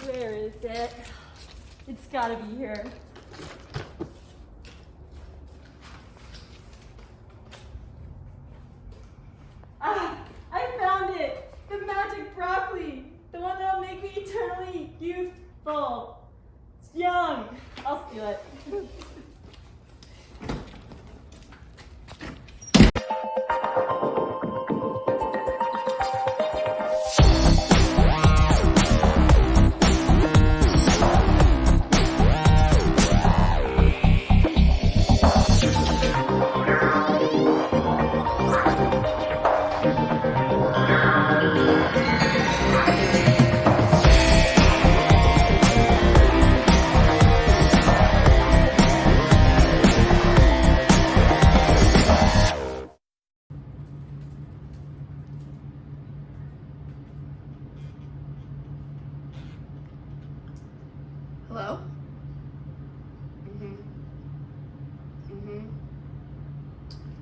Where is it? It's gotta be here. Ah, I found it! The magic broccoli! The one that'll make me eternally youthful. It's young. I'll steal it. Hello?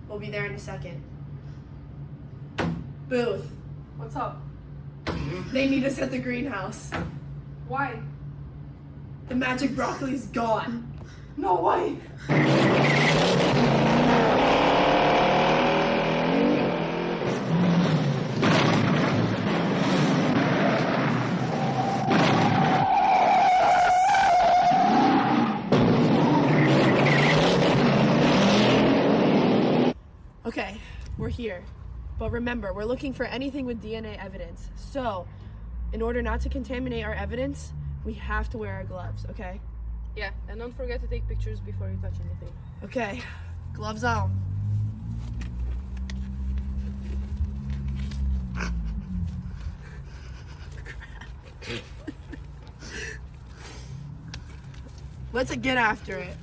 We'll be there in a second. Booth, What's up? they need us at the greenhouse. Why? The magic broccoli's gone. No way! Okay, we're here. But remember, we're looking for anything with DNA evidence. So, in order not to contaminate our evidence, we have to wear our gloves, okay? Yeah, and don't forget to take pictures before you touch anything. Okay, gloves on. Let's get after it.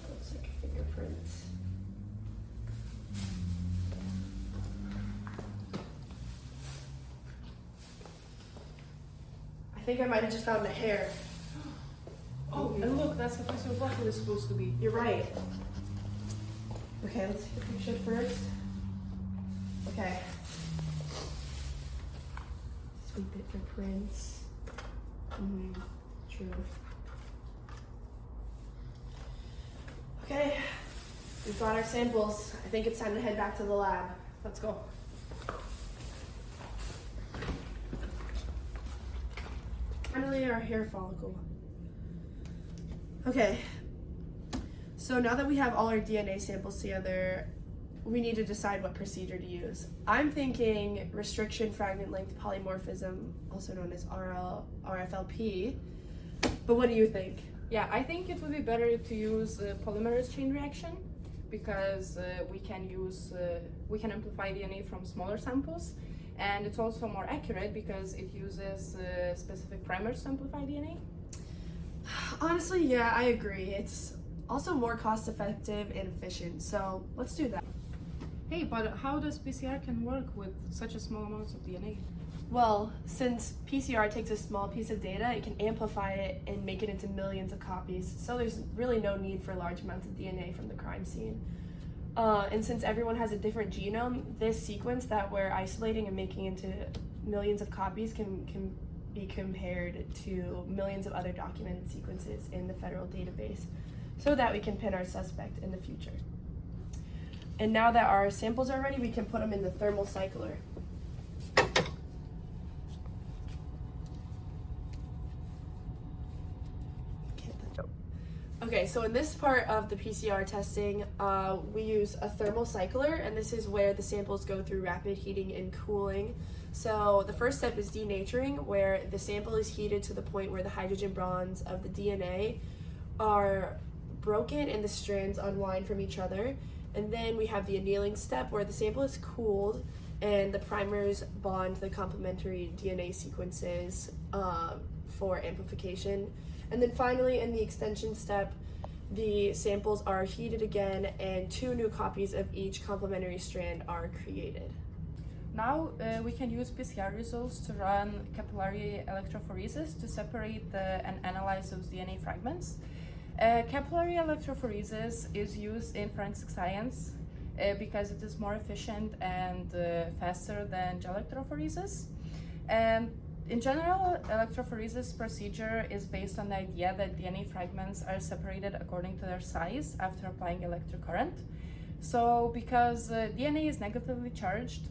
Looks like fingerprints. I think I might have just found a hair. Oh, and look, that's the place your bottle is supposed to be. You're right. Okay, let's take a picture first. Okay. Sweep it for prints. True. Okay, we've got our samples. I think it's time to head back to the lab. Let's go. Finally, our hair follicle. Okay, so now that we have all our DNA samples together, we need to decide what procedure to use. I'm thinking restriction fragment length polymorphism, also known as RFLP. But what do you think? Yeah, I think it would be better to use polymerase chain reaction because we can amplify DNA from smaller samples, and it's also more accurate because it uses specific primers to amplify DNA. Honestly, yeah, I agree. It's also more cost effective and efficient, so let's do that. Hey, but how does PCR can work with such a small amounts of DNA? Well, since PCR takes a small piece of data, it can amplify it and make it into millions of copies, so there's really no need for large amounts of DNA from the crime scene. And since everyone has a different genome, this sequence that we're isolating and making into millions of copies can be compared to millions of other documented sequences in the federal database so that we can pin our suspect in the future. And now that our samples are ready, we can put them in the thermal cycler. Okay, so in this part of the PCR testing, we use a thermal cycler, and this is where the samples go through rapid heating and cooling. So the first step is denaturing, where the sample is heated to the point where the hydrogen bonds of the DNA are broken and the strands unwind from each other. And then we have the annealing step, where the sample is cooled and the primers bond the complementary DNA sequences for amplification. And then finally, in the extension step, the samples are heated again and 2 new copies of each complementary strand are created. Now we can use PCR results to run capillary electrophoresis to separate and analyze those DNA fragments. Capillary electrophoresis is used in forensic science because it is more efficient and faster than gel electrophoresis. And in general, electrophoresis procedure is based on the idea that DNA fragments are separated according to their size after applying electric current. So because DNA is negatively charged,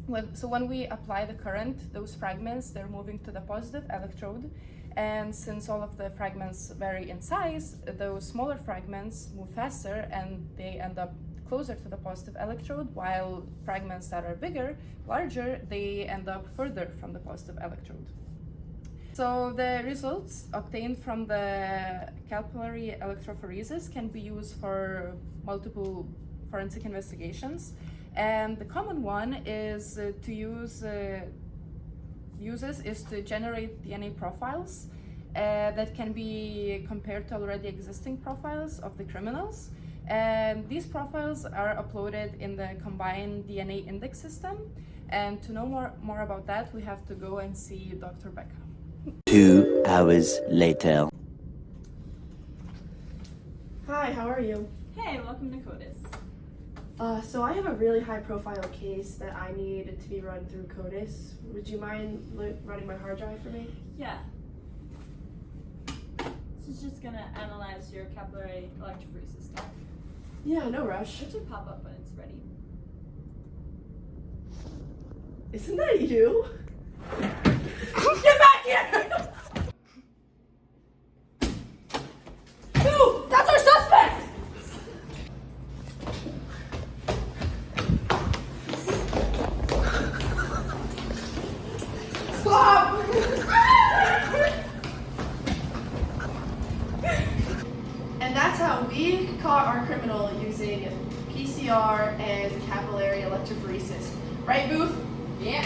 when we apply the current, those fragments, they're moving to the positive electrode. And since all of the fragments vary in size, those smaller fragments move faster and they end up closer to the positive electrode, while fragments that are bigger, larger, they end up further from the positive electrode. So the results obtained from the capillary electrophoresis can be used for multiple forensic investigations. And the common one is is to generate DNA profiles that can be compared to already existing profiles of the criminals. And these profiles are uploaded in the combined DNA index system. And to know more about that, we have to go and see Dr. Becca. 2 hours later. Hi, how are you? Hey, welcome to CODIS. So I have a really high profile case that I need to be run through CODIS. Would you mind running my hard drive for me? Yeah. This is just gonna analyze your capillary electrophoresis stuff. Yeah, no rush. It should pop up when it's ready. Isn't that you? Get back here! No, that's our suspect! Stop! And that's how we caught our criminal using PCR and capillary electrophoresis. Right, Booth? Yeah.